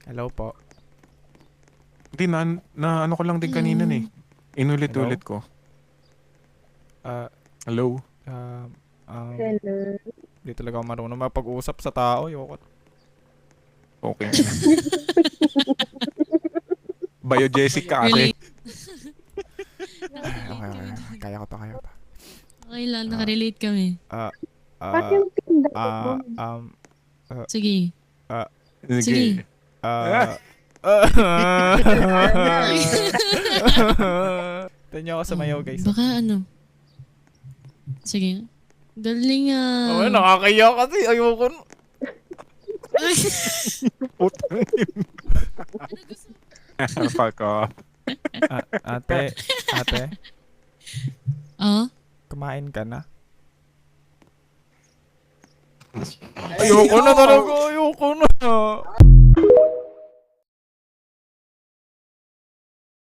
Hello po. Hindi, na ano ko lang din kanina eh. Inulit-ulit ko. Hello? Hello. Di talaga ako marunong mapag-usap sa tao. Yoko. Okay. Biogesic ka kasi. Okay. Kaya ko pa. Okay lang, nakarelate kami. Bakit yung tinda mo? Sige. Sige. Sige. Tignan ako sumayaw, guys. Baka ano. Sige. Darling, Nakakaya kasi. Ayoko na. Putang ina. Fuck off. Ate. Kumain ka na? Ayoko na talaga. Ayoko na.